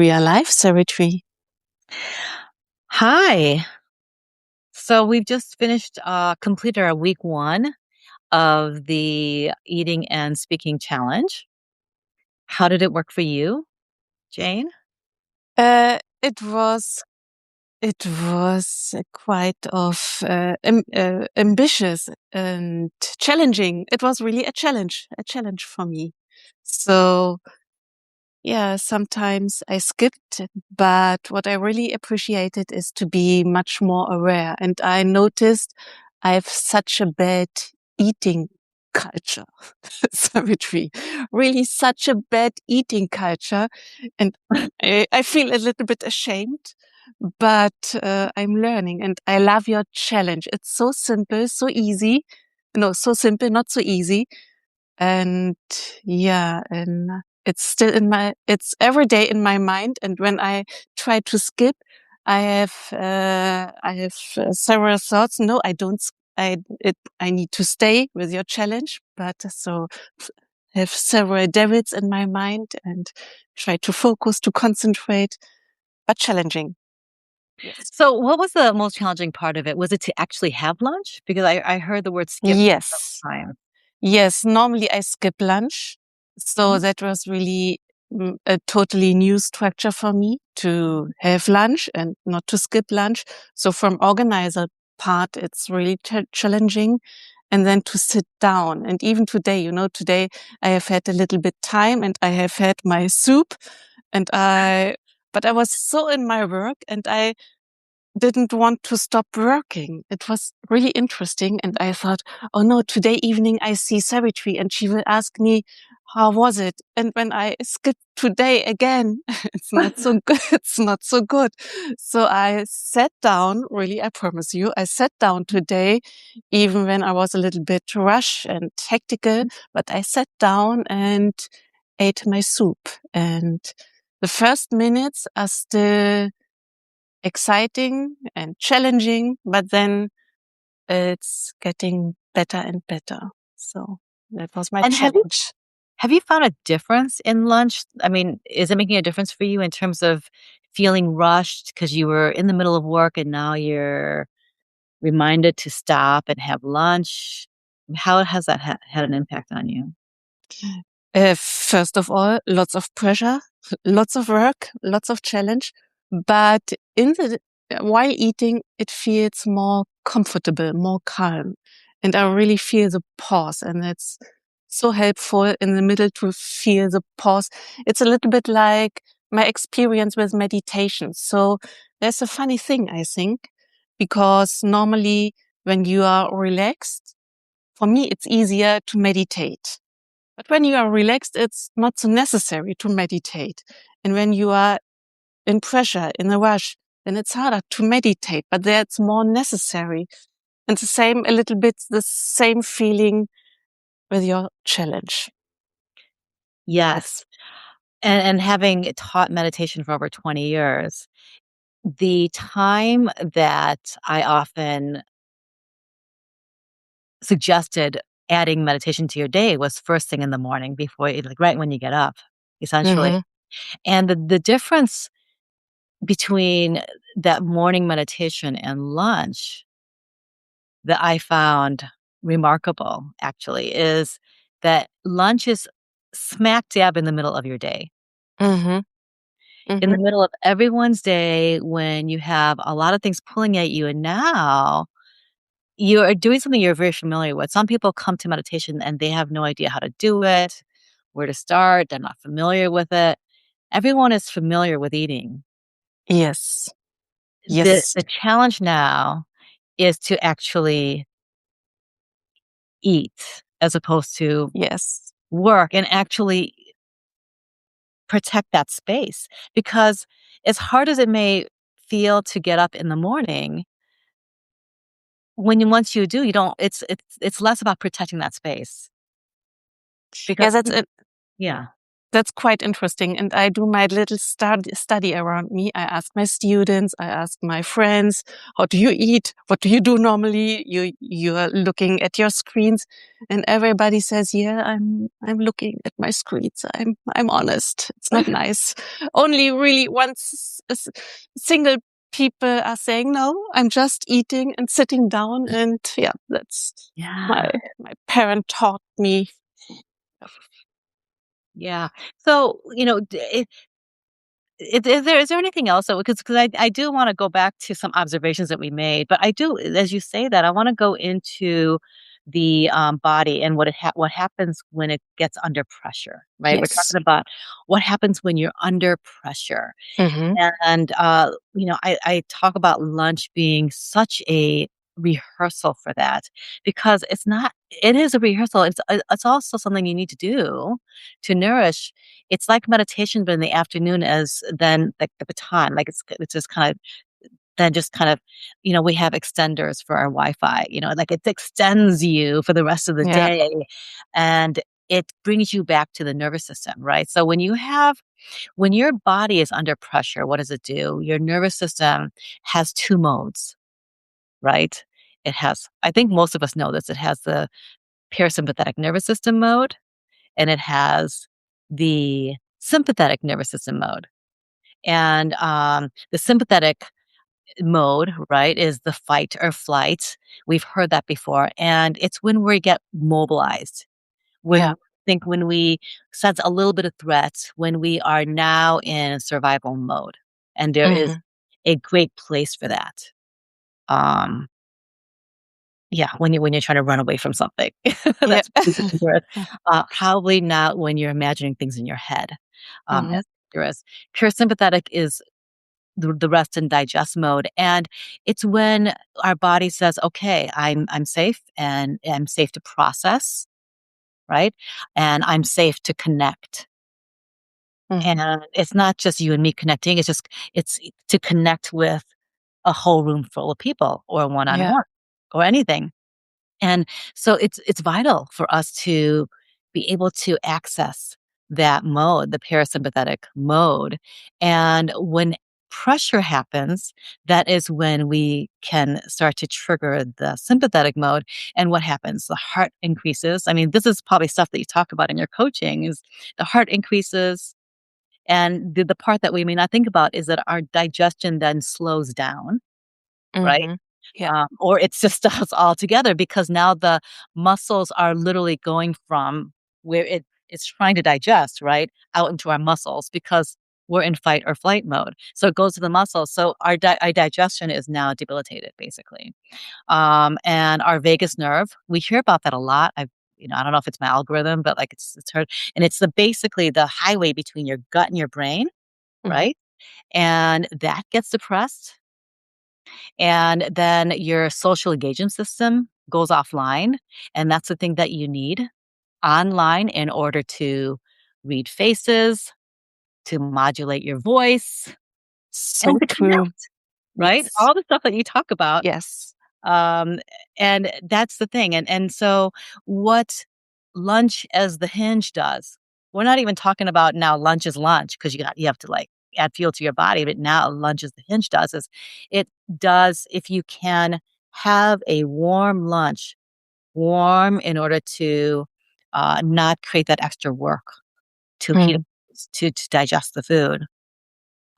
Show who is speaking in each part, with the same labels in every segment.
Speaker 1: Real life cemetery.
Speaker 2: Hi. So we've just completed our week 1 of the eating and speaking challenge. How did it work for you, Jane?
Speaker 1: It was quite of ambitious and challenging. It was really a challenge for me. So yeah, sometimes I skipped, but what I really appreciated is to be much more aware. And I noticed I have such a bad eating culture. Savitri, really such a bad eating culture. And I feel a little bit ashamed, but I'm learning and I love your challenge. It's so simple, so easy. No, so simple, not so easy. And yeah, and it's still it's every day in my mind. And when I try to skip, I have several thoughts. No, I don't. I need to stay with your challenge, but so have several devils in my mind and try to focus, to concentrate, but challenging. Yes.
Speaker 2: So what was the most challenging part of it? Was it to actually have lunch? Because I heard the word skip
Speaker 1: Yes.
Speaker 2: several times.
Speaker 1: Yes, normally I skip lunch. So
Speaker 2: Mhm.
Speaker 1: that was really a totally new structure for me to have lunch and not to skip lunch. So from organizer part, it's really challenging. And then to sit down. And even today, today I have had a little bit time and I have had my soup and but I was so in my work and I didn't want to stop working. It was really interesting. And I thought, oh no, today evening I see Savitri and she will ask me, how was it? And when I skip today again, it's not so good. It's not so good. So I sat down, really, I promise you, I sat down today, even when I was a little bit rush and tactical, but I sat down and ate my soup. And the first minutes are still exciting and challenging, but then it's getting better and better. So that was my
Speaker 2: And
Speaker 1: challenge.
Speaker 2: have you found a difference in lunch? I mean, is it making a difference for you in terms of feeling rushed because you were in the middle of work and now you're reminded to stop and have lunch? How has that had an impact on you?
Speaker 1: First of all, lots of pressure, lots of work, lots of challenge, but in the while eating, it feels more comfortable, more calm, and I really feel the pause, and it's so helpful in the middle to feel the pause. It's a little bit like my experience with meditation. So there's a funny thing, I think, because normally when you are relaxed, for me, it's easier to meditate. But when you are relaxed, it's not so necessary to meditate. And when you are in pressure, in a rush, then it's harder to meditate, but there it's more necessary. And the same, a little bit, the same feeling with your challenge.
Speaker 2: Yes.
Speaker 1: Yes.
Speaker 2: And having taught meditation for over 20 years, the time that I often suggested adding meditation to your day was first thing in the morning before you like, right when you get up, essentially.
Speaker 1: Hmm.
Speaker 2: And the difference between that morning meditation and lunch that I found remarkable, actually, is that lunch is smack dab in the middle of your day.
Speaker 1: Hmm.
Speaker 2: In
Speaker 1: Hmm.
Speaker 2: the middle of everyone's day when you have a lot of things pulling at you, and now you are doing something you're very familiar with. Some people come to meditation and they have no idea how to do it, where to start, they're not familiar with it. Everyone is familiar with eating.
Speaker 1: Yes.
Speaker 2: The
Speaker 1: Yes.
Speaker 2: the challenge now is to actually eat as opposed to
Speaker 1: Yes.
Speaker 2: work and actually protect that space, because as hard as it may feel to get up in the morning, once you do, you don't it's less about protecting that space because
Speaker 1: Yeah, that's it.
Speaker 2: yeah.
Speaker 1: That's quite interesting. And I do my little study around me. I ask my students, I ask my friends, how do you eat? What do you do normally? You're looking at your screens, and everybody says, yeah, I'm looking at my screens. I'm honest. It's not nice. Only really once single people are saying, no, I'm just eating and sitting down. And yeah, that's my,
Speaker 2: Yeah.
Speaker 1: my parent taught me.
Speaker 2: Yeah. So, is there anything else that because I do wanna go back to some observations that we made, but I do as you say that, I wanna go into the, body and what happens when it gets under pressure, right? We're
Speaker 1: Yes.
Speaker 2: talking about what happens when you're under pressure.
Speaker 1: Hmm.
Speaker 2: And, I talk about lunch being such a rehearsal for that because it is a rehearsal. It's also something you need to do to nourish. It's like meditation, but in the afternoon as then like the baton, like it's just kind of then just kind of, we have extenders for our Wi-Fi, like it extends you for the rest of the
Speaker 1: Yeah.
Speaker 2: day and it brings you back to the nervous system, right? So when your body is under pressure, what does it do? Your nervous system has 2 modes, right? I think most of us know this. It has the parasympathetic nervous system mode, and it has the sympathetic nervous system mode. And, the sympathetic mode, right, is the fight or flight. We've heard that before, and it's when we get mobilized.
Speaker 1: Yeah.
Speaker 2: When we sense a little bit of threat, when we are now in survival mode, and there is
Speaker 1: Hmm.
Speaker 2: a great place for that. Um, yeah, when you're trying to run away from something,
Speaker 1: Yeah.
Speaker 2: that's pretty dangerous. Probably not when you're imagining things in your head,
Speaker 1: Hmm.
Speaker 2: as dangerous. Parasympathetic is the rest and digest mode, and it's when our body says, "Okay, I'm safe, and I'm safe to process." Right? And I'm safe to connect.
Speaker 1: Hmm.
Speaker 2: And it's not just you and me connecting, it's to connect with a whole room full of people or
Speaker 1: Yeah.
Speaker 2: one-on-one or anything. And so it's vital for us to be able to access that mode, the parasympathetic mode. And when pressure happens, that is when we can start to trigger the sympathetic mode. And what happens? The heart increases. I mean, this is probably stuff that you talk about in your coaching is the heart increases. And the part that we may not think about is that our digestion then slows down, right?
Speaker 1: Hmm. Yeah.
Speaker 2: Or it's just stops altogether because now the muscles are literally going from where it's trying to digest, right, out into our muscles because we're in fight or flight mode. So it goes to the muscles. So our digestion is now debilitated, basically. And our vagus nerve, we hear about that a lot. I don't know if it's my algorithm, but like it's heard, and it's basically the highway between your gut and your brain,
Speaker 1: Hmm.
Speaker 2: right? And that gets depressed and then your social engagement system goes offline. And that's the thing that you need online in order to read faces, to modulate your voice, and
Speaker 1: So
Speaker 2: to
Speaker 1: true.
Speaker 2: connect, right?
Speaker 1: Yes.
Speaker 2: All the stuff that you talk about.
Speaker 1: Yes.
Speaker 2: Um, and that's the thing. And so what lunch as the hinge does, we're not even talking about now lunch is lunch because you have to like add fuel to your body, but now lunch as the hinge does is it does if you can have a warm lunch, warm in order to not create that extra work to heat
Speaker 1: Mm.
Speaker 2: to digest the food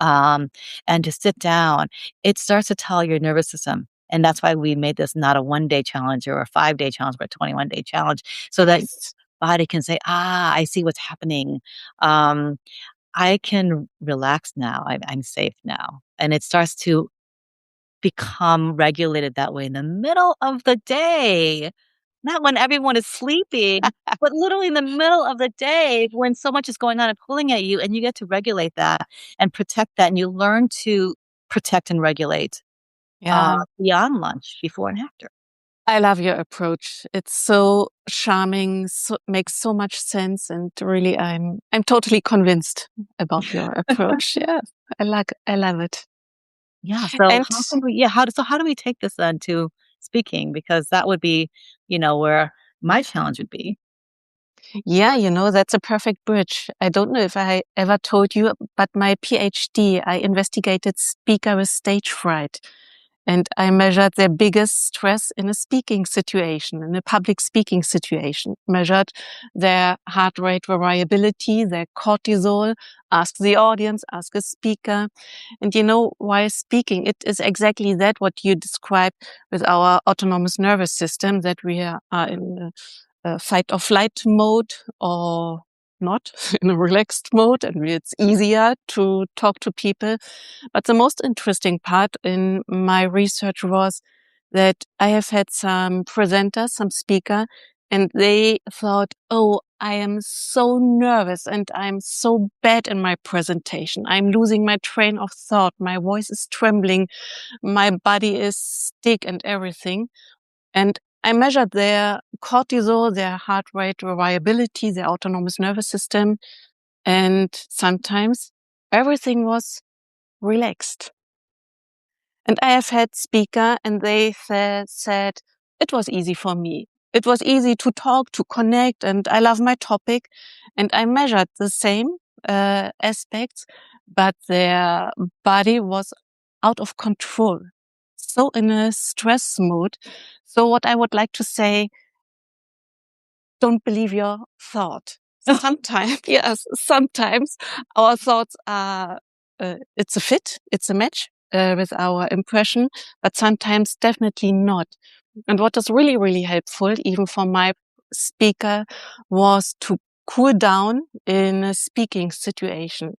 Speaker 2: um, and to sit down, it starts to tell your nervous system. And that's why we made this not a 1 day challenge or a 5 day challenge, but a 21-day challenge so that
Speaker 1: Yes.
Speaker 2: body can say, I see what's happening. Um, I can relax now. I'm safe now. And it starts to become regulated that way in the middle of the day, not when everyone is sleeping, but literally in the middle of the day when so much is going on and pulling at you, and you get to regulate that and protect that, and you learn to protect and regulate,
Speaker 1: Yeah.
Speaker 2: beyond lunch, before and after.
Speaker 1: I love your approach. It's so charming, so makes so much sense, and really, I'm totally convinced about your approach. Yeah, I love it.
Speaker 2: Yeah, so
Speaker 1: And
Speaker 2: how do we take this then to speaking? Because that would be, where my challenge would be.
Speaker 1: Yeah, that's a perfect bridge. I don't know if I ever told you, but my PhD, I investigated speaker with stage fright. And I measured their biggest stress in a speaking situation, in a public speaking situation, measured their heart rate variability, their cortisol, ask the audience, ask a speaker. And while speaking, it is exactly that what you described with our autonomous nervous system, that we are in fight or flight mode or not in a relaxed mode, and it's easier to talk to people. But the most interesting part in my research was that I have had some presenters, some speaker, and they thought, oh, I am so nervous and I'm so bad in my presentation. I'm losing my train of thought. My voice is trembling. My body is stiff and everything. And I measured their cortisol, their heart rate variability, their autonomous nervous system. And sometimes everything was relaxed. And I have had speaker and they said it was easy for me. It was easy to talk, to connect, and I love my topic. And I measured the same aspects, but their body was out of control. So in a stress mode. So what I would like to say, don't believe your thought. Sometimes, yes, sometimes our thoughts are, it's a fit, it's a match with our impression, but sometimes definitely not. And what is really, really helpful, even for my speaker, was to cool down in a speaking situation.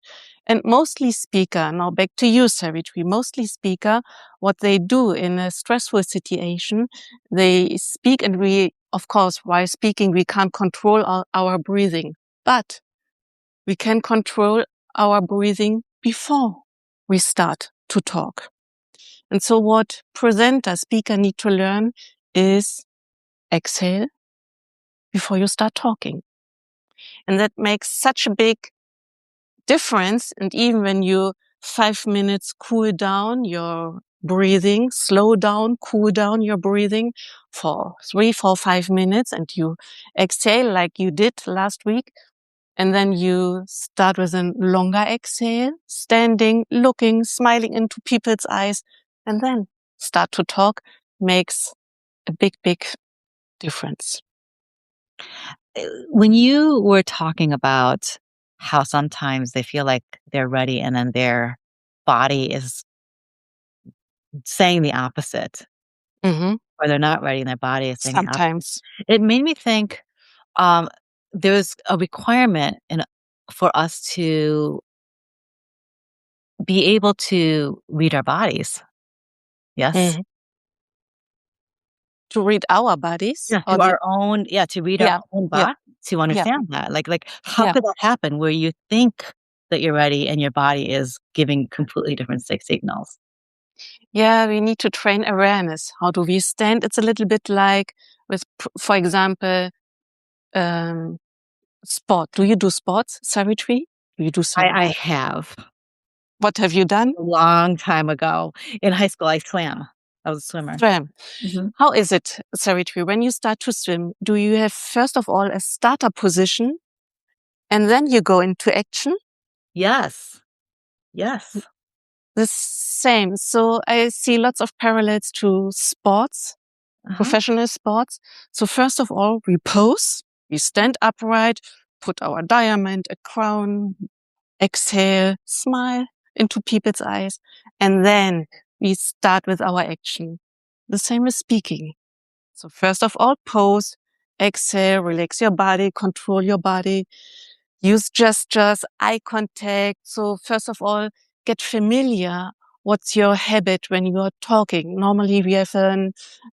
Speaker 1: And mostly speaker, now back to you, Savitri, mostly speaker, what they do in a stressful situation, they speak, and we, of course, while speaking, we can't control our breathing, but we can control our breathing before we start to talk. And so what presenter, speaker need to learn is exhale before you start talking. And that makes such a big difference. And even when you 5 minutes cool down your breathing, slow down, cool down your breathing for 3, 4, 5 minutes, and you exhale like you did last week. And then you start with a longer exhale, standing, looking, smiling into people's eyes, and then start to talk, makes a big, big difference.
Speaker 2: When you were talking about how sometimes they feel like they're ready and then their body is saying the opposite,
Speaker 1: Mm-hmm.
Speaker 2: or they're not ready and their body is saying the opposite,
Speaker 1: Sometimes.
Speaker 2: it made me think um, there's a requirement for us to be able to read our bodies. Yes?
Speaker 1: Mm-hmm. To read our bodies
Speaker 2: Yeah,
Speaker 1: or the,
Speaker 2: to read our
Speaker 1: yeah,
Speaker 2: own
Speaker 1: yeah,
Speaker 2: body, to
Speaker 1: yeah,
Speaker 2: understand that. Like, how
Speaker 1: yeah.
Speaker 2: could that happen where you think that you're ready and your body is giving completely different signals?
Speaker 1: Yeah, we need to train awareness. How do we stand? It's a little bit like with, for example, um, sport. Do you do sports, Savitri? Do you do some?
Speaker 2: I have
Speaker 1: What have you done?
Speaker 2: a long time ago. In high school, I swam. I was a swimmer.
Speaker 1: Swim.
Speaker 2: Mhm.
Speaker 1: How is it, Savitri, when you start to swim? Do you have, first of all, a starter position and then you go into action?
Speaker 2: Yes. Yes.
Speaker 1: The same. So I see lots of parallels to sports,
Speaker 2: Uh-huh.
Speaker 1: professional sports. So first of all, we pose, we stand upright, put our diamond, a crown, exhale, smile into people's eyes, and then we start with our action. The same with speaking. So first of all, pose, exhale, relax your body, control your body, use gestures, eye contact. So first of all, get familiar. What's your habit when you are talking? Normally we have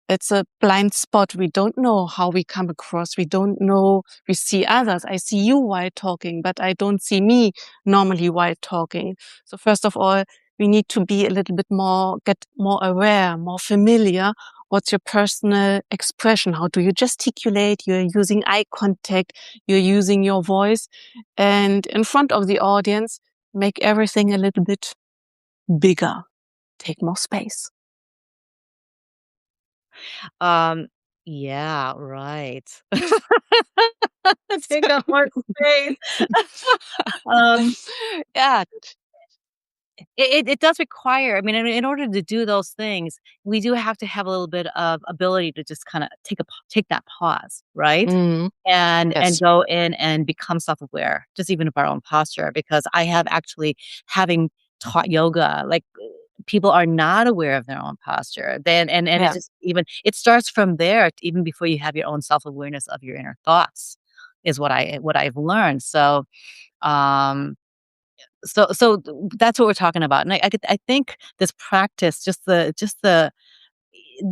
Speaker 1: it's a blind spot. We don't know how we come across. We don't know, we see others. I see you while talking, but I don't see me normally while talking. So first of all, we need to be a little bit more, get more aware, more familiar. What's your personal expression? How do you gesticulate? You're using eye contact. You're using your voice. And in front of the audience, make everything a little bit bigger, take more space.
Speaker 2: Um, Yeah, right. Take up more space. Um,
Speaker 1: Yeah.
Speaker 2: it does require, I mean, in order to do those things, we do have to have a little bit of ability to just kinda take that pause, right?
Speaker 1: Mm,
Speaker 2: And
Speaker 1: yes.
Speaker 2: go in and become self-aware, just even of our own posture, because I have actually, having taught yoga, like, people are not aware of their own posture. Then and it
Speaker 1: Yeah.
Speaker 2: just, even it starts from there, even before you have your own self-awareness of your inner thoughts, is what I've learned. Um so that's what we're talking about, and I think this practice, just the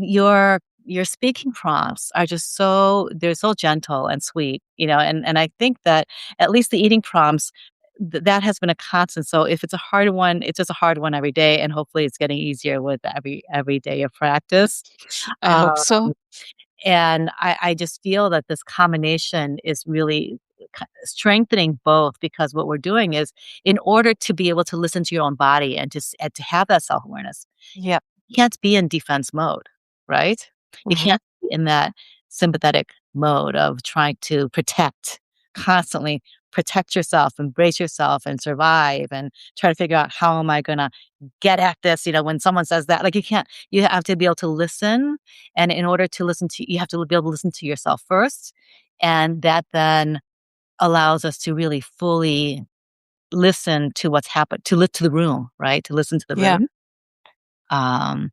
Speaker 2: your speaking prompts are just so, they're so gentle and sweet, and I think that at least the eating prompts, that has been a constant. So if it's a hard one, it's just a hard one every day, and hopefully it's getting easier with every day of practice.
Speaker 1: I hope
Speaker 2: Um,
Speaker 1: so.
Speaker 2: and I just feel that this combination is really strengthening both, because what we're doing is, in order to be able to listen to your own body and and to have that self awareness,
Speaker 1: Yeah.
Speaker 2: you can't be in defense mode, right? You
Speaker 1: Hmm.
Speaker 2: can't be in that sympathetic mode of trying to constantly protect yourself, embrace yourself, and survive, and try to figure out, how am I gonna get at this? When someone says that, like, you have to be able to listen. And in order to listen to, you have to be able to listen to yourself first. And that then allows us to really fully listen to what's happened, to listen to the room, right? To listen to the
Speaker 1: Yeah.
Speaker 2: room. Um,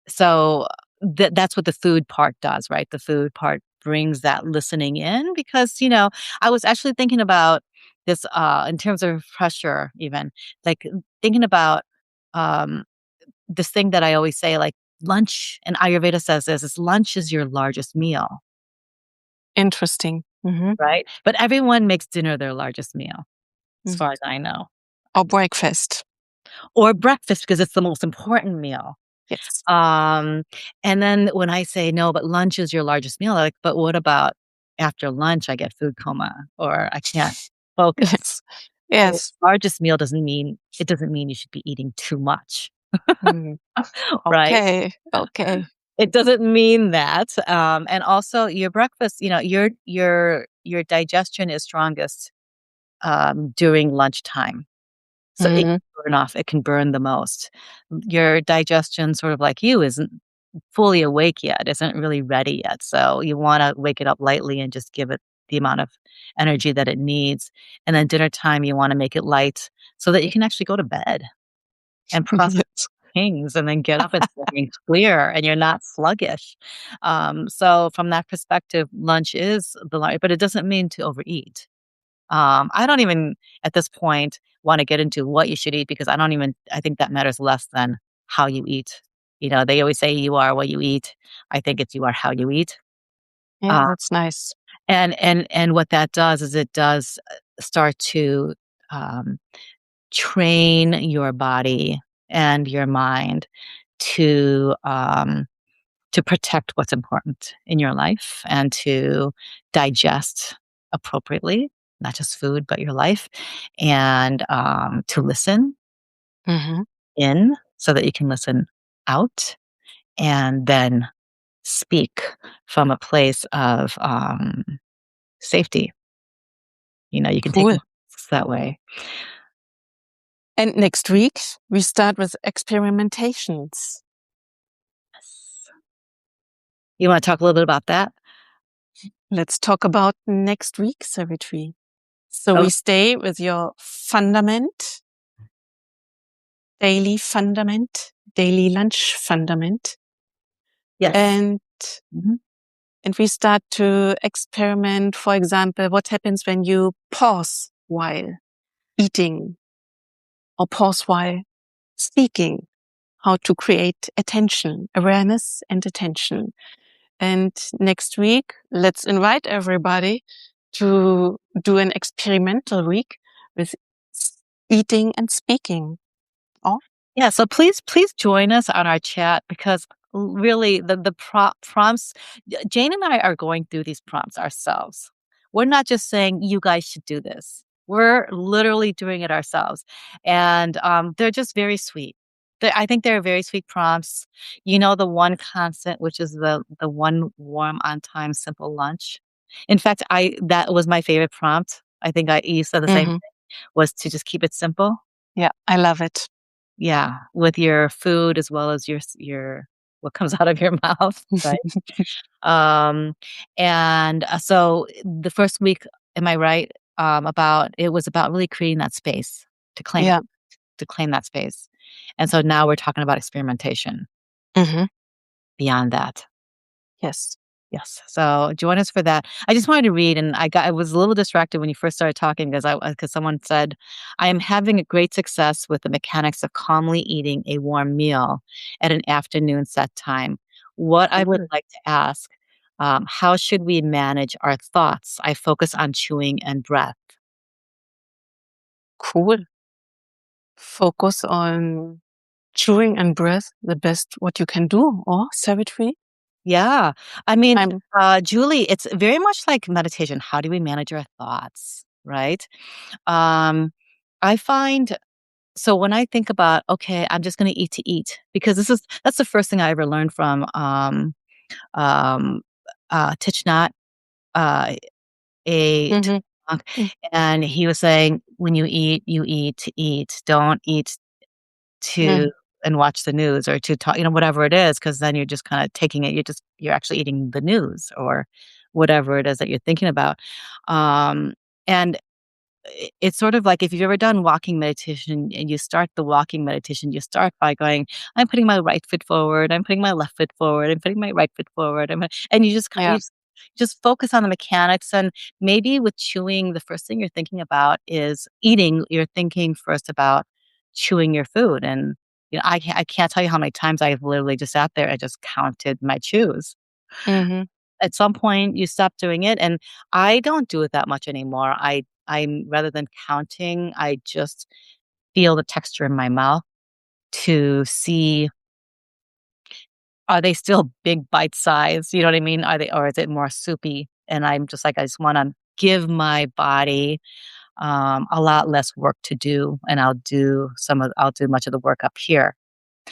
Speaker 2: so that's what the food part does, right? The food part brings that listening in, because, I was actually thinking about this, in terms of pressure, even, like, thinking about, um, this thing that I always say, like, lunch, and Ayurveda says this, is lunch is your largest meal,
Speaker 1: Interesting. Hmm.
Speaker 2: right? But everyone makes dinner their largest meal, as
Speaker 1: Mm.
Speaker 2: far as I know,
Speaker 1: Or breakfast.
Speaker 2: or breakfast, because it's the most important meal.
Speaker 1: Yes.
Speaker 2: Um, and then when I say, "No, but lunch is your largest meal," they're like, "But what about after lunch? I get food coma, or I can't focus."
Speaker 1: Yes.
Speaker 2: Well,
Speaker 1: Yes.
Speaker 2: largest meal doesn't mean you should be eating too much,
Speaker 1: Mm.
Speaker 2: right?
Speaker 1: Okay. Okay.
Speaker 2: It doesn't mean that. And also your breakfast, your digestion is strongest, during lunchtime. So
Speaker 1: Hmm.
Speaker 2: it can burn the most. Your digestion, sort of like you, isn't fully awake yet, isn't really ready yet. So you wanna wake it up lightly and just give it the amount of energy that it needs. And then dinner time, you wanna make it light, so that you can actually go to bed and process
Speaker 1: Yes.
Speaker 2: things, and then get up and being clear, and you're not sluggish. So from that perspective, lunch is the light, but it doesn't mean to overeat. I don't even, at this point, wanna get into what you should eat, because I think that matters less than how you eat. They always say you are what you eat. I think it's you are how you eat.
Speaker 1: Yeah,
Speaker 2: Uh,
Speaker 1: that's nice.
Speaker 2: and what that does is, it does, start to, um, train your body and your mind to, to protect what's important in your life, and to digest appropriately, not just food, but your life, and, to listen
Speaker 1: Hmm.
Speaker 2: in, so that you can listen out, and then speak from a place of, safety. You can take
Speaker 1: Cool.
Speaker 2: risks that way.
Speaker 1: And next week, we start with experimentations.
Speaker 2: Yes. You wanna talk a little bit about that?
Speaker 1: Let's talk about next week, Savitri. So
Speaker 2: Oh,
Speaker 1: we stay with your daily lunch fundament,
Speaker 2: yes.
Speaker 1: and
Speaker 2: Mhm.
Speaker 1: we start to experiment. For example, what happens when you pause while eating or pause while speaking? How to create attention, awareness, and attention. And next week, let's invite everybody to do an experimental week with eating and speaking. Oh,
Speaker 2: Yeah, so please join us on our chat, because really the prompts, Jane and I are going through these prompts ourselves. We're not just saying you guys should do this. We're literally doing it ourselves. And they're just very sweet. I think they're very sweet prompts. You know, the one constant, which is the one warm, on time, simple lunch. In fact, I that was my favorite prompt. I think you said the same
Speaker 1: Hmm.
Speaker 2: thing, was to just keep it simple.
Speaker 1: Yeah, I love it.
Speaker 2: Yeah, with your food as well as your what comes out of your mouth, right? Um, and so the first week, am I right? About it was about really creating that space to claim
Speaker 1: Yeah.
Speaker 2: to claim that space. And so now we're talking about experimentation
Speaker 1: Hmm.
Speaker 2: beyond that.
Speaker 1: Yes.
Speaker 2: Yes. So join us for that. I just wanted to read, and I was a little distracted when you first started talking because someone said, "I am having a great success with the mechanics of calmly eating a warm meal at an afternoon set time. What I would
Speaker 1: Cool.
Speaker 2: like to ask, how should we manage our thoughts? I focus on chewing and breath."
Speaker 1: Cool. Focus on chewing and breath, the best what you can do, or Savitri.
Speaker 2: Yeah. I mean,
Speaker 1: I'm
Speaker 2: Julie, it's very much like meditation. How do we manage our thoughts? Right. Um, I find So when I think about, okay, I'm just going to eat to eat, because that's the first thing I ever learned from um, Thich Nhat, uh, a
Speaker 1: hmm
Speaker 2: monk, and he was saying, when you eat to eat. Don't eat to
Speaker 1: hmm
Speaker 2: and watch the news or to talk, whatever it is, because then you're just kind of taking it. You're actually eating the news or whatever it is that you're thinking about. Um, and it's sort of like if you've ever done walking meditation and you start the walking meditation, you start by going, I'm putting my right foot forward, I'm putting my left foot forward, I'm putting my right foot forward. And
Speaker 1: Yeah.
Speaker 2: you just focus on the mechanics. And maybe with chewing, the first thing you're thinking about is eating. You're thinking first about chewing your food. And, I can't tell you how many times I've literally just sat there and just counted my chews.
Speaker 1: hmm
Speaker 2: At some point you stop doing it, and I don't do it that much anymore. I'm rather than counting, I just feel the texture in my mouth to see, are they still big bite size? You know what I mean? Are they, or is it more soupy? And I'm just like, I just want to give my body a lot less work to do, and I'll do much of the work up here.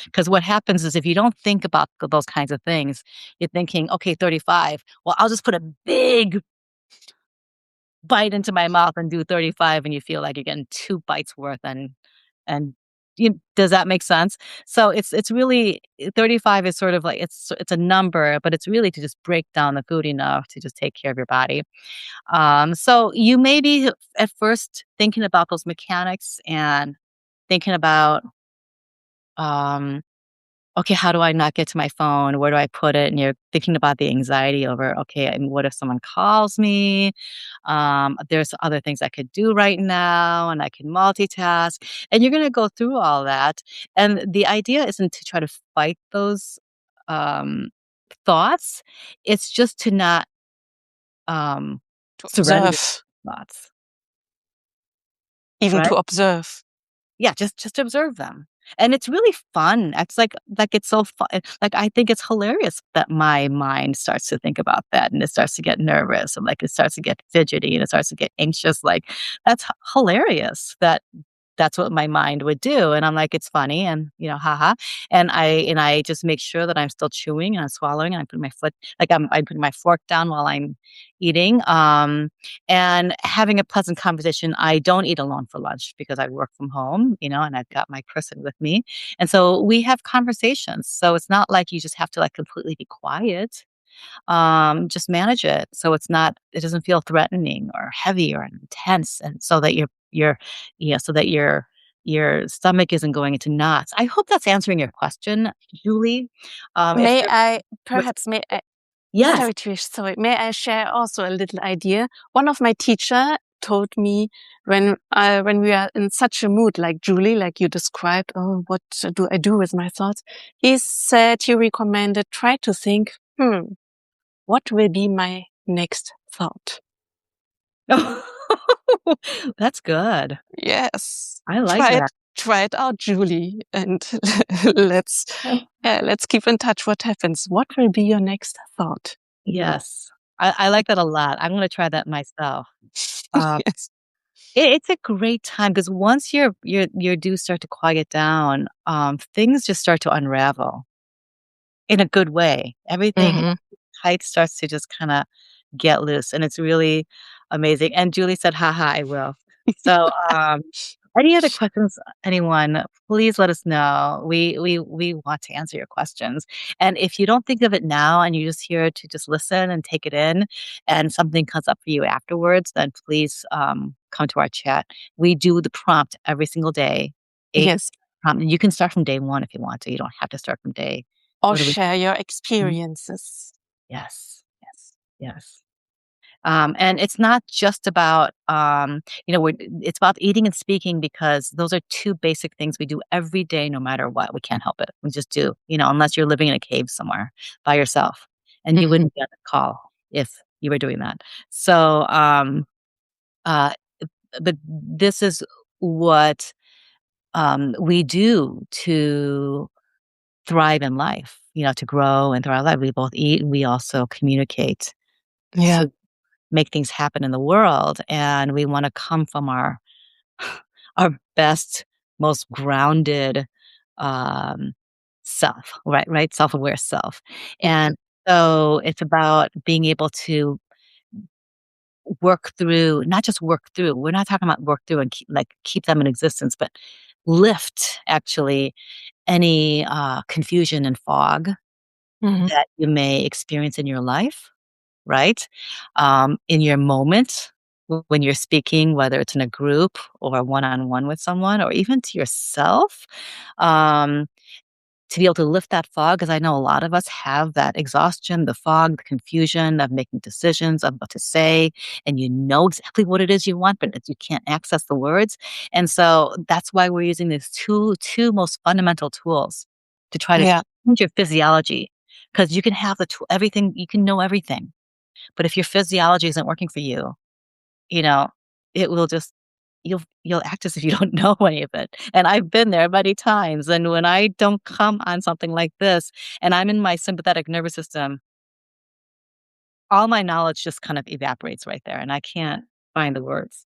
Speaker 2: Because what happens is if you don't think about those kinds of things, you're thinking, okay, 35. Well, I'll just put a big bite into my mouth and do 35, and you feel like you're getting 2 bites worth, and does that make sense? So it's really 35 is sort of like it's a number, but it's really to just break down the food enough to just take care of your body. So you may be at first thinking about those mechanics and thinking about, um okay, how do I not get to my phone? Where do I put it? And you're thinking about the anxiety over, okay, and what if someone calls me? There's other things I could do right now, and I can multitask. And you're going to go through all that. And the idea isn't to try to fight those um, thoughts, it's just to not um,
Speaker 1: To
Speaker 2: surrender
Speaker 1: observe,
Speaker 2: thoughts,
Speaker 1: even
Speaker 2: right?
Speaker 1: to observe.
Speaker 2: Yeah, just observe them. And it's really fun. It's like it's so fun. Like, I think it's hilarious that my mind starts to think about that, and it starts to get nervous, and like it starts to get fidgety, and it starts to get anxious. Like, that's hilarious that that's what my mind would do. And I'm like, it's funny, and haha. And I just make sure that I'm still chewing and I'm swallowing, and I'm putting my foot, like I'm putting my fork down while I'm eating. And having a pleasant conversation. I don't eat alone for lunch because I work from home, and I've got my person with me. And so we have conversations. So it's not like you just have to like completely be quiet. Just manage it so it doesn't feel threatening or heavy or intense, and so that so that your stomach isn't going into knots. I hope that's answering your question, Julie. If
Speaker 1: May
Speaker 2: there
Speaker 1: I,
Speaker 2: was
Speaker 1: perhaps, may I,
Speaker 2: Yes.
Speaker 1: Savitri, sorry, may I share also a little idea? One of my teacher told me when we are in such a mood like Julie, like you described, oh, what do I do with my thoughts? He said he recommended try to think, what will be my next thought?
Speaker 2: That's good.
Speaker 1: Yes.
Speaker 2: I like
Speaker 1: Try
Speaker 2: that.
Speaker 1: it, try it out, Julie, and let's let's keep in touch. What happens? What will be your next thought?
Speaker 2: Yes. I like that a lot. I'm gonna try that myself. Um,
Speaker 1: Yes.
Speaker 2: It's a great time because once your dues start to quiet down, things just start to unravel in a good way. Everything
Speaker 1: Hmm.
Speaker 2: tight starts to just kinda get loose, and it's really amazing, and Julie said, "Haha, I will." So, any other questions, anyone, please let us know. We want to answer your questions, and if you don't think of it now and you're just here to just listen and take it in, and something comes up for you afterwards, then please, come to our chat. We do the prompt every single day, 8
Speaker 1: Yes.
Speaker 2: prompt, and you can start from day 1 if you want to. You don't have to start from day
Speaker 1: Or
Speaker 2: what do we
Speaker 1: share your
Speaker 2: Mhm.
Speaker 1: experiences.
Speaker 2: Yes, yes, yes. And it's not just about, it's about eating and speaking because those are 2 basic things we do every day no matter what. We can't help it. We just do, unless you're living in a cave somewhere by yourself, and you
Speaker 1: Hmm.
Speaker 2: wouldn't get a call if you were doing that. So, uh, but this is what, we do to thrive in life, to grow and thrive in life. We both eat and we also communicate
Speaker 1: Yeah.
Speaker 2: to make things happen in the world, and we wanna come from our our best, most grounded, um, self, right? Self-aware self,
Speaker 1: Hmm.
Speaker 2: and so it's about being able to work through not just work through, we're not talking about work through and keep them in existence, but lift actually any, confusion and fog
Speaker 1: Hmm.
Speaker 2: that you may experience in your life, right? In your moment when you're speaking, whether it's in a group or one on one with someone or even to yourself, um, to be able to lift that fog. Because I know a lot of us have that exhaustion, the fog, the confusion of making decisions of what to say, and you know exactly what it is you want, but you can't access the words. And so that's why we're using these two most fundamental tools to try to
Speaker 1: Yeah.
Speaker 2: change your physiology. Because you can have the tool, everything, you can know everything but if your physiology isn't working for you, you know, it will just you'll act as if you don't know any of it. And I've been there many times. And when I don't come on something like this and I'm in my sympathetic nervous system, all my knowledge just kind of evaporates right there and I can't find the words.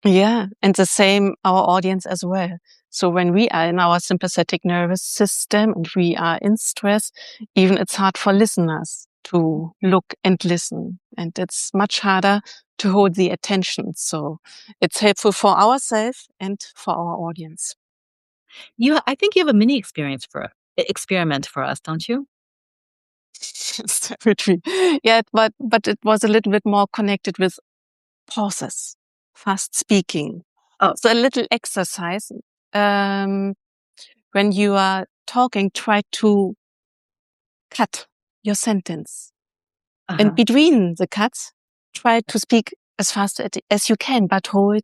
Speaker 1: Yeah. And the same our audience as well. So when we are in our sympathetic nervous system and we are in stress, even it's hard for listeners to look and listen. And it's much harder to hold the attention. So it's helpful for ourselves and for our audience.
Speaker 2: I think you have a mini experiment for us, don't you?
Speaker 1: Savagery. Yeah, but it was a little bit more connected with pauses, fast speaking.
Speaker 2: Oh,
Speaker 1: So a little exercise. Um, when you are talking, try to cut your sentence. And
Speaker 2: uh-huh.
Speaker 1: between the cuts, try to speak as fast as you can, but hold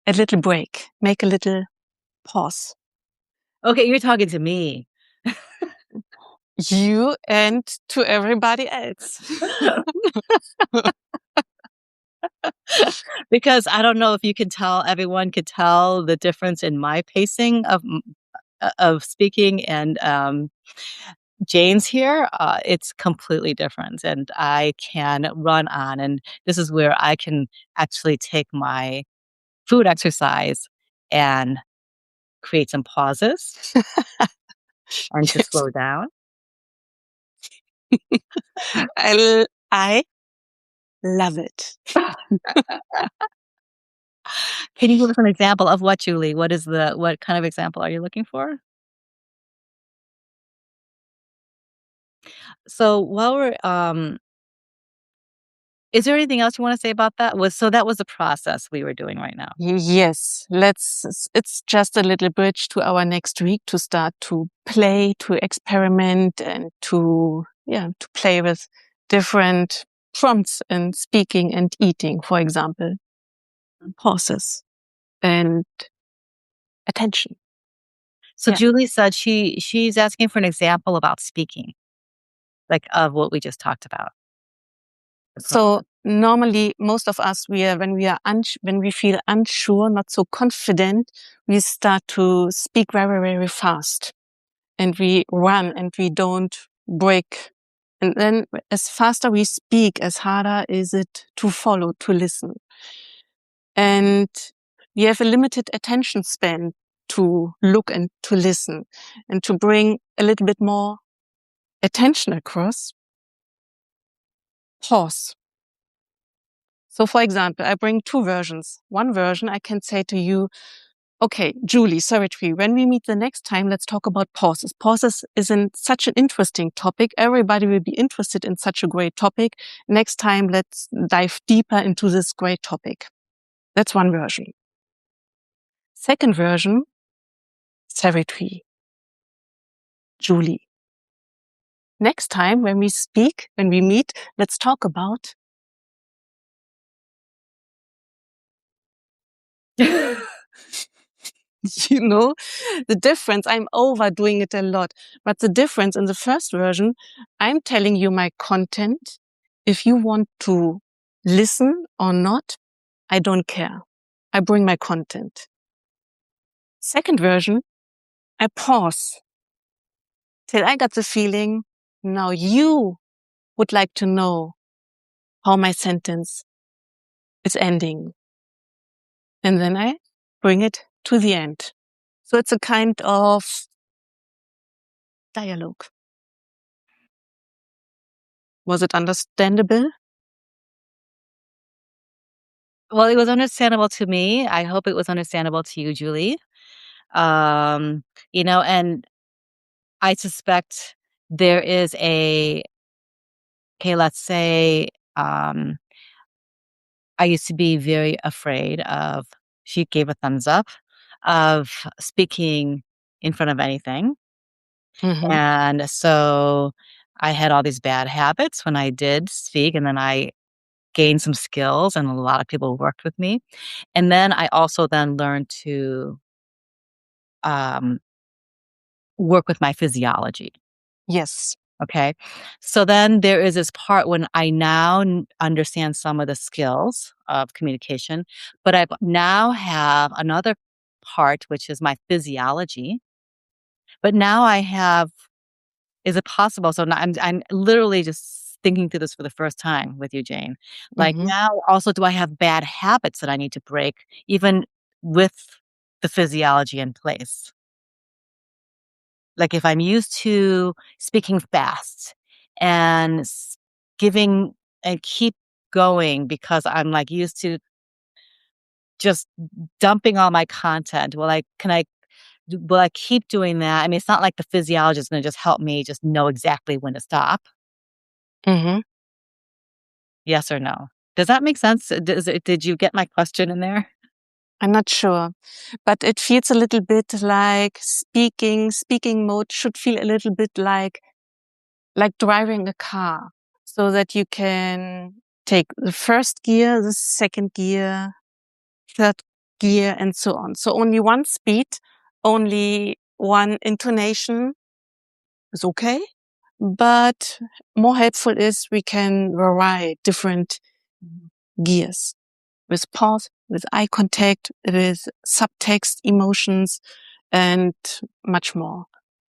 Speaker 1: a little break. Make a little pause.
Speaker 2: Okay, you're talking to me.
Speaker 1: You and to everybody else.
Speaker 2: Because I don't know if you can tell everyone could tell the difference in my pacing of speaking and, Jane's here, it's completely different, and I can run on, and this is where I can actually take my food exercise and create some pauses and to
Speaker 1: Yes.
Speaker 2: slow down.
Speaker 1: I love it.
Speaker 2: Can you give us an example of what, Julie? What kind of example are you looking for? So while we're, is there anything else you wanna say about that? That was the process we were doing right now.
Speaker 1: Yes, it's just a little bridge to our next week to start to play, to experiment and to play with different prompts and speaking and eating, for example, pauses and attention.
Speaker 2: So
Speaker 1: Yeah.
Speaker 2: Julie said she's asking for an example about speaking, like, of what we just talked about, the
Speaker 1: So
Speaker 2: process.
Speaker 1: normally most of us, when we feel unsure, not so confident, we start to speak very, very fast. And we run and we don't break. And then as faster we speak, as harder is it to follow, to listen. and we have a limited attention span to look and to listen. And to bring a little bit more attention across, pause. So for example, I bring two versions. One version, I can say to you, okay, Julie, Savitri, when we meet the next time, let's talk about pauses. Pauses is such an interesting topic. Everybody will be interested in such a great topic. Next time, let's dive deeper into this great topic. That's one version. Second version, Savitri, Julie. Next time when we speak, when we meet, let's talk about you know, the difference. I'm overdoing it a lot, but the difference in the first version, I'm telling you my content. If you want to listen or not, I don't care. I bring my content. Second version, I pause till I got the feeling, now you would like to know how my sentence is ending. And then I bring it to the end. So it's a kind of dialogue. Was it understandable?
Speaker 2: Well, it was understandable to me. I hope it was understandable to you, Julie. Um, and I suspect there is okay, let's say, I used to be very afraid of, she gave a thumbs up, of speaking in front of anything.
Speaker 1: Mm-hmm.
Speaker 2: And so I had all these bad habits when I did speak, and then I gained some skills, and a lot of people worked with me. And then I also then learned to um, work with my physiology.
Speaker 1: Yes.
Speaker 2: Okay. So then there is this part when I now understand some of the skills of communication, but I now have another part, which is my physiology. But now I have, is it possible? So now I'm literally just thinking through this for the first time with you, Jane. Like
Speaker 1: Mm-hmm.
Speaker 2: now, also, do I have bad habits that I need to break, even with the physiology in place? Like if I'm used to speaking fast and giving and keep going because I'm like used to just dumping all my content. Will I keep doing that? I mean, it's not like the physiologist is going to just help me just know exactly when to stop.
Speaker 1: Mm-hmm.
Speaker 2: Yes or no? Does that make sense? Did you get my question in there?
Speaker 1: I'm not sure, but it feels a little bit like speaking mode should feel a little bit like driving a car, so that you can take the first gear, the second gear, third gear, and so on. So only one speed, only one intonation is okay. But more helpful is we can vary different gears with pause, with eye contact, with subtext, emotions, and much more.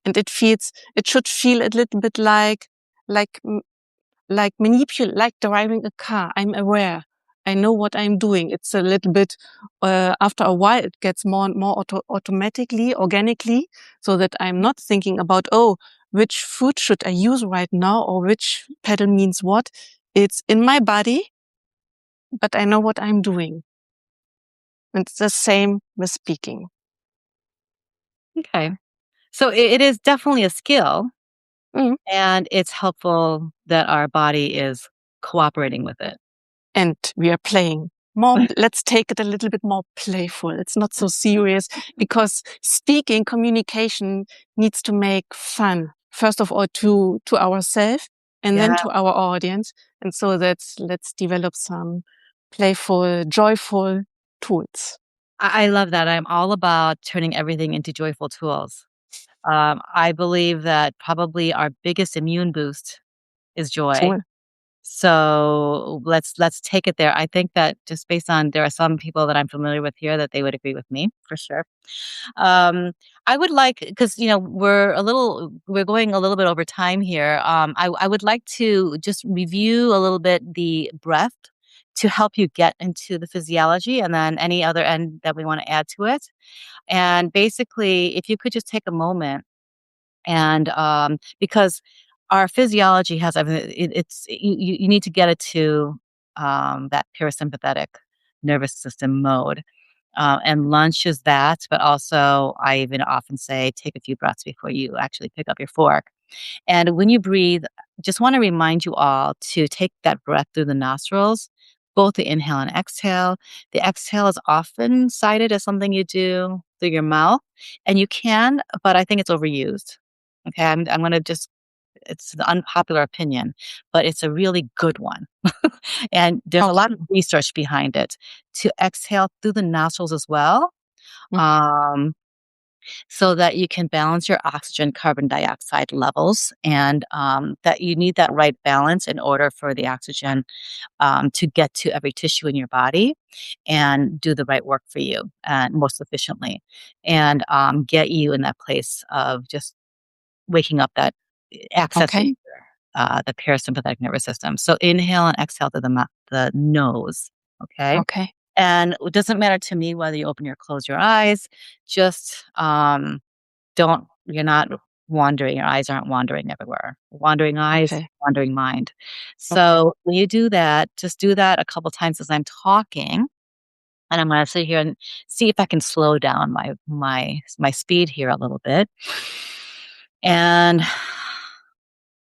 Speaker 1: And it should feel a little bit like, like driving a car. I'm aware. I know what I'm doing. It's a little bit, after a while, it gets more and more automatically, organically, so that I'm not thinking about, oh, which foot should I use right now or which pedal means what. It's in my body, but I know what I'm doing. And it's the same with speaking.
Speaker 2: Okay. So it is definitely a skill,
Speaker 1: Mm.
Speaker 2: and it's helpful that our body is cooperating with it.
Speaker 1: And we are playing more. Let's take it a little bit more playful. It's not so serious, because speaking, communication needs to make fun. First of all, to ourselves, and then
Speaker 2: Yeah.
Speaker 1: to our audience. And so let's develop some playful, joyful tools.
Speaker 2: I love that. I'm all about turning everything into joyful tools. I believe that probably our biggest immune boost is joy.
Speaker 1: Cool.
Speaker 2: So let's take it there. I think that just based on, there are some people that I'm familiar with here that they would agree with me for sure. Um, I would like, because we're going a little bit over time here. I would like to just review a little bit the breath to help you get into the physiology and then any other end that we want to add to it. And basically, if you could just take a moment and because our physiology has it's you need to get it to that parasympathetic nervous system mode. And lunch is that, but also I even often say take a few breaths before you actually pick up your fork. And when you breathe, just want to remind you all to take that breath through the nostrils, both the inhale and exhale. The exhale is often cited as something you do through your mouth, and you can, but I think it's overused. Okay, I'm going to just, it's the unpopular opinion, but it's a really good one. And there's a lot
Speaker 1: Okay.
Speaker 2: of research behind it to exhale through the nostrils as well.
Speaker 1: Mhm.
Speaker 2: Um, so that you can balance your oxygen carbon dioxide levels and that you need that right balance in order for the oxygen to get to every tissue in your body and do the right work for you and most efficiently and get you in that place of just waking up that accessing
Speaker 1: Okay.
Speaker 2: the parasympathetic nervous system. So inhale and exhale through the nose. Okay.
Speaker 1: Okay.
Speaker 2: And it doesn't matter to me whether you open or close your eyes. Just don't you're not wandering, your eyes aren't wandering everywhere. Wandering eyes,
Speaker 1: Okay.
Speaker 2: wandering mind.
Speaker 1: Okay.
Speaker 2: So when you do that, just do that a couple times as I'm talking, and I'm gonna sit here and see if I can slow down my speed here a little bit. And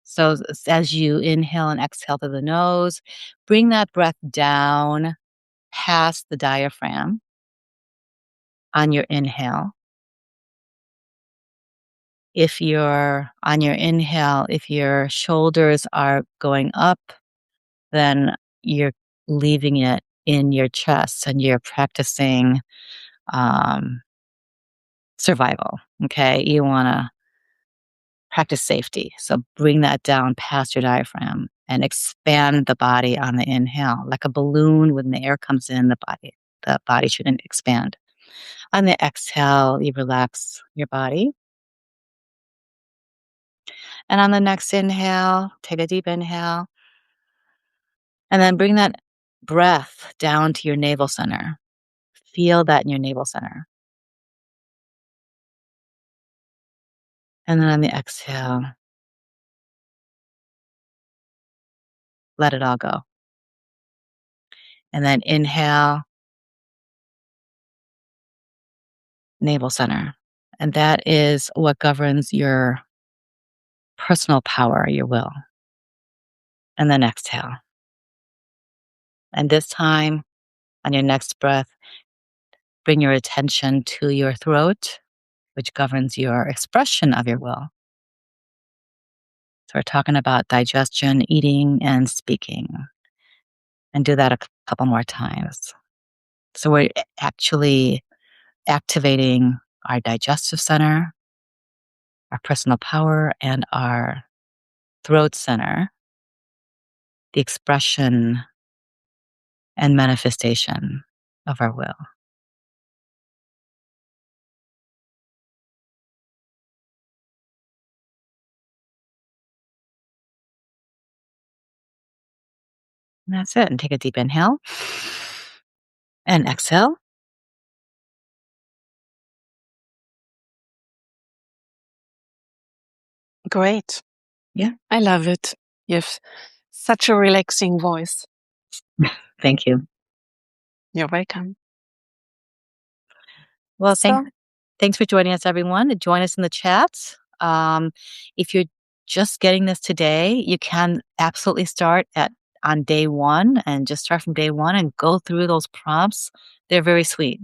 Speaker 2: so as you inhale and exhale through the nose, bring that breath down past the diaphragm on your inhale. If you're on your inhale, if your shoulders are going up, then you're leaving it in your chest and you're practicing um, survival. Okay. You want to practice safety. So bring that down past your diaphragm and expand the body on the inhale. Like a balloon, when the air comes in, the body shouldn't expand. On the exhale, you relax your body. And on the next inhale, take a deep inhale. And then bring that breath down to your navel center. Feel that in your navel center. And then on the exhale, let it all go. And then inhale, navel center. And that is what governs your personal power, your will. And then exhale. And this time, on your next breath, bring your attention to your throat, which governs your expression of your will. So we're talking about digestion, eating, and speaking. And do that a couple more times. So we're actually activating our digestive center, our personal power, and our throat center, the expression and manifestation of our will. And that's it. And take a deep inhale and exhale.
Speaker 1: Great.
Speaker 2: Yeah.
Speaker 1: I love it. You have such a relaxing voice.
Speaker 2: Thank you.
Speaker 1: You're welcome.
Speaker 2: Well,
Speaker 1: So,
Speaker 2: thanks for joining us, everyone. Join us in the chat. If you're just getting this today, you can absolutely start on day one and just start from day one and go through those prompts. They're very sweet,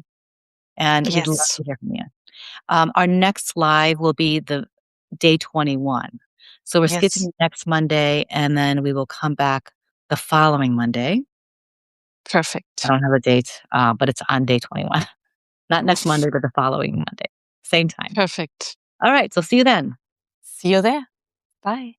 Speaker 2: and we'd love
Speaker 1: yes.
Speaker 2: to hear from you. Our next live will be the day 21. So we're
Speaker 1: Yes.
Speaker 2: skipping next Monday, and then we will come back the following Monday. I
Speaker 1: Perfect.
Speaker 2: don't have a date, but it's on day 21. Not next Monday, but the following Monday. Same time.
Speaker 1: Perfect.
Speaker 2: All right. So see you then.
Speaker 1: See you there. Bye.